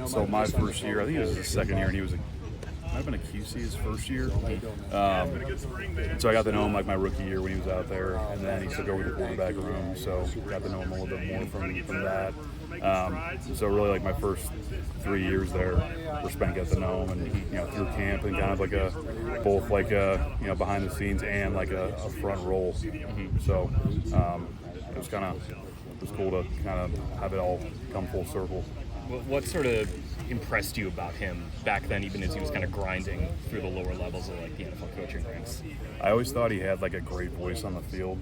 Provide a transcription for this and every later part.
So my first year, I think it was his second year, and he was might have been a QC his first year. So I got to know him like my rookie year when he was out there, and then he took over the quarterback room, so got to know him a little bit more from that. So really like my first 3 years there were spent getting to know him, and through camp and kind of like both behind the scenes and like a front role. So it was cool to kind of have it all come full circle. What sort of impressed you about him back then, even as he was kind of grinding through the lower levels of like the NFL coaching ranks? I always thought he had like a great voice on the field,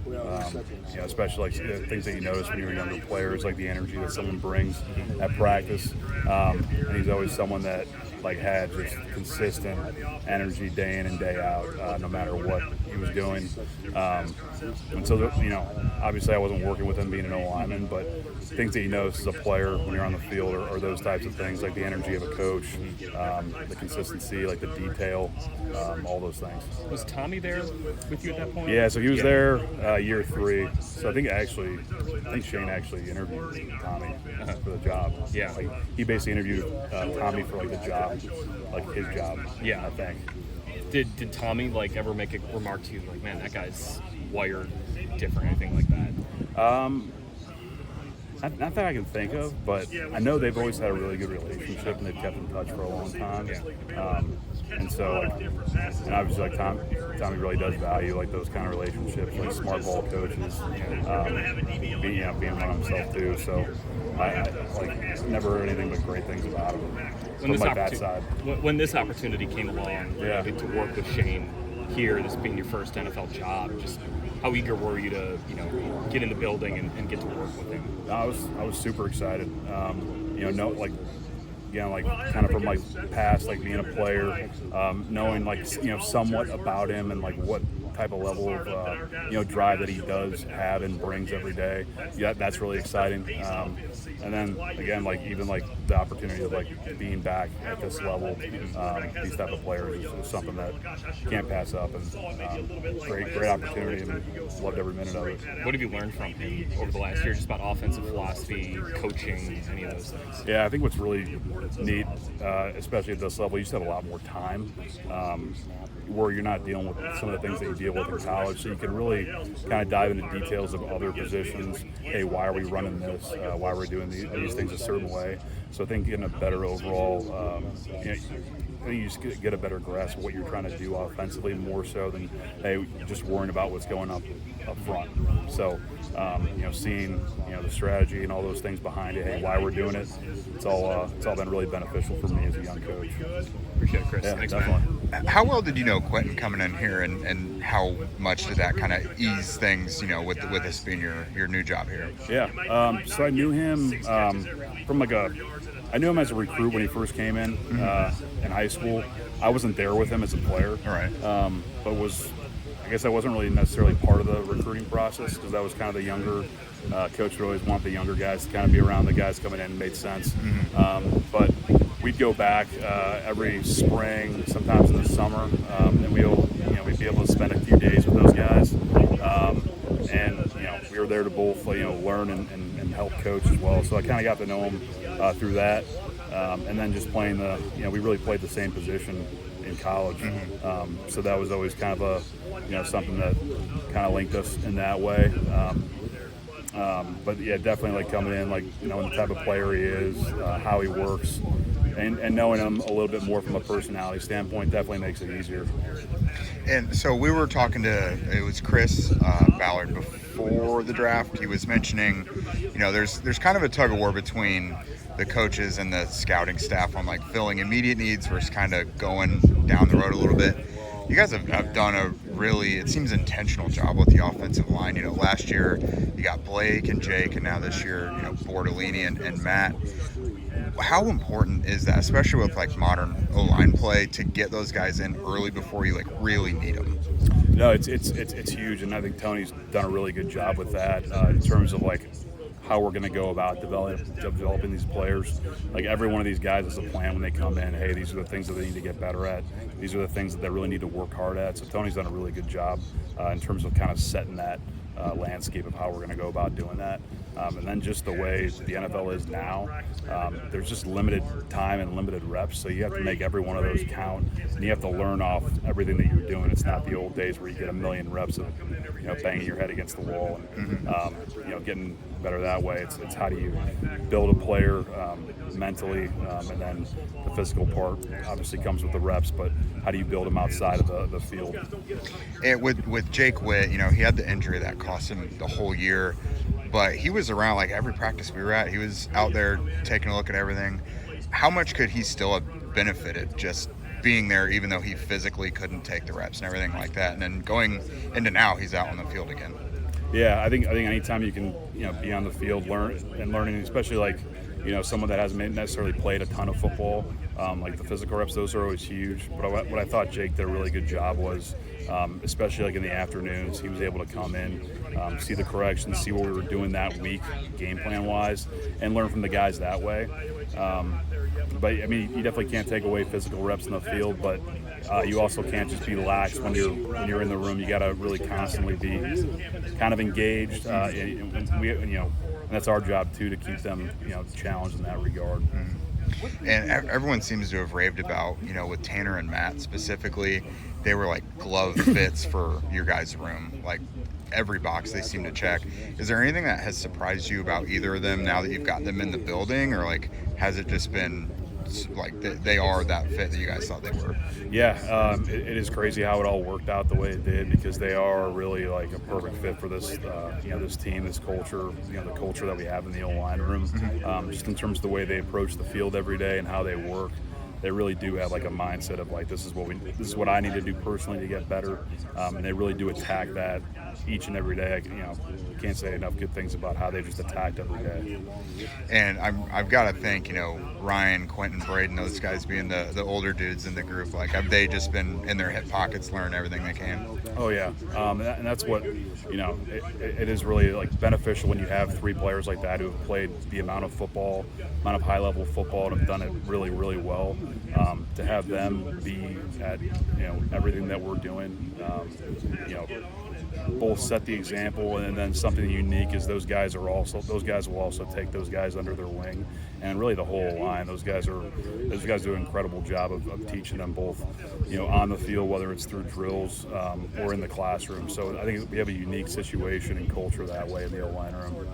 especially like things that you notice when you're younger players, like the energy that someone brings at practice. And he's always someone that like had just consistent energy day in and day out, no matter what he was doing. And so, obviously I wasn't working with him being an O-lineman, but things that you notice as a player when you're on the field are those types of things, like the energy of a coach, the consistency, like the detail, all those things. Was Tommy there with you at that point? Yeah, so he was there year 3. So I think Shane actually interviewed Tommy for the job. Yeah. Like he basically interviewed Tommy for like the job, like his job. Yeah, I think. Did Tommy like ever make a remark to you like, man, that guy's wired different, anything like that? Not that I can think of, but I know they've always had a really good relationship and they've kept in touch for a long time. And so, and obviously, like Tommy really does value like those kind of relationships, like smart ball coaches, being one himself too. So I like never heard anything but great things about him from like that side. When this opportunity came along, to work with Shane here, this being your first NFL job, just how eager were you to get in the building and get to work with him? I was super excited. Kind of from my past, like being a player, knowing like somewhat about him and like what type of level of drive that he does have and brings every day. Yeah, that's really exciting. And then again, like even like the opportunity of like being back at this level, these type of players is something that you can't pass up, and great opportunity, and loved every minute of it. What have you learned from him over the last year, just about offensive philosophy, coaching, any of those things? Yeah, I think what's really neat, especially at this level, you just have a lot more time. Where you're not dealing with some of the things that you deal with in college, so you can really kind of dive into details of other positions. Hey, why are we running this? Why are we doing these things a certain way? So I think getting a better overall, I think you just get a better grasp of what you're trying to do offensively, more so than just worrying about what's going up front. So seeing the strategy and all those things behind it, why we're doing it, it's all been really beneficial for me as a young coach. Appreciate it, Chris. Yeah, thanks, definitely. man. How well did you know Quentin coming in here, and how much did that kind of ease things, with this being your new job here? Yeah, so I knew him from I knew him as a recruit when he first came in high school. I wasn't there with him as a player. All right. But I guess I wasn't really necessarily part of the recruiting process, because that was kind of the younger coach would always want the younger guys to kind of be around the guys coming in. It made sense. But we'd go back every spring, sometimes in the summer, and we'd be able to spend a few days with those guys. And we were there to both learn and help coach as well. So I kind of got to know him through that. And then just playing we really played the same position in college. So that was always kind of something that kind of linked us in that way. But yeah, definitely like coming in, like knowing the type of player he is, how he works, and knowing him a little bit more from a personality standpoint definitely makes it easier. And so we were talking to, it was Chris Ballard before the draft. He was mentioning, there's kind of a tug of war between the coaches and the scouting staff on like filling immediate needs versus kind of going down the road a little bit. You guys have done a really, it seems, intentional job with the offensive line. Last year you got Blake and Jake, and now this year, Bortolini and Matt. How important is that, especially with like modern O-line play, to get those guys in early before you like really need them? No, it's huge, and I think Tony's done a really good job with that in terms of like how we're going to go about developing these players. Like every one of these guys has a plan when they come in. Hey, these are the things that they need to get better at. These are the things that they really need to work hard at. So Tony's done a really good job in terms of kind of setting that landscape of how we're going to go about doing that. And then just the way the NFL is now, there's just limited time and limited reps, so you have to make every one of those count, and you have to learn off everything that you're doing. It's not the old days where you get a million reps of banging your head against the wall and getting better that way. It's how do you build a player mentally, and then the physical part obviously comes with the reps, but how do you build them outside of the field? And with Jake Witt, he had the injury that cost him the whole year, but he was around like every practice we were at. He was out there taking a look at everything. How much could he still have benefited just being there, even though he physically couldn't take the reps and everything like that? And then going into now, he's out on the field again. Yeah, I think anytime you can be on the field, learning, especially like someone that hasn't necessarily played a ton of football, like the physical reps, those are always huge. But what I thought Jake did a really good job was, especially like in the afternoons, he was able to come in, see the corrections, see what we were doing that week, game plan wise, and learn from the guys that way. But I mean, you definitely can't take away physical reps in the field, but you also can't just be lax when you're in the room. You got to really constantly be kind of engaged, and that's our job too, to keep them challenged in that regard. And everyone seems to have raved about, with Tanor and Matt specifically, they were like glove fits for your guys' room. Like every box they seem to check. Is there anything that has surprised you about either of them now that you've got them in the building, or like has it just been like they are that fit that you guys thought they were? Yeah, it is crazy how it all worked out the way it did, because they are really like a perfect fit for this, this team, this culture, the culture that we have in the O-line room. Just in terms of the way they approach the field every day and how they work. They really do have like a mindset of like, this is what I need to do personally to get better, and they really do attack that each and every day. Can't say enough good things about how they just attacked every day. And I've got to think, Ryan, Quentin, Braden, those guys being the older dudes in the group, like have they just been in their hip pockets learning everything they can? Oh yeah, and that's what it is really like beneficial when you have three players like that who have played the amount of high level football and have done it really, really well. To have them be at everything that we're doing, both set the example, and then something unique is those guys will also take those guys under their wing, and really the whole line. Those guys do an incredible job of teaching them both, on the field, whether it's through drills or in the classroom. So I think we have a unique situation and culture that way in the O-line room.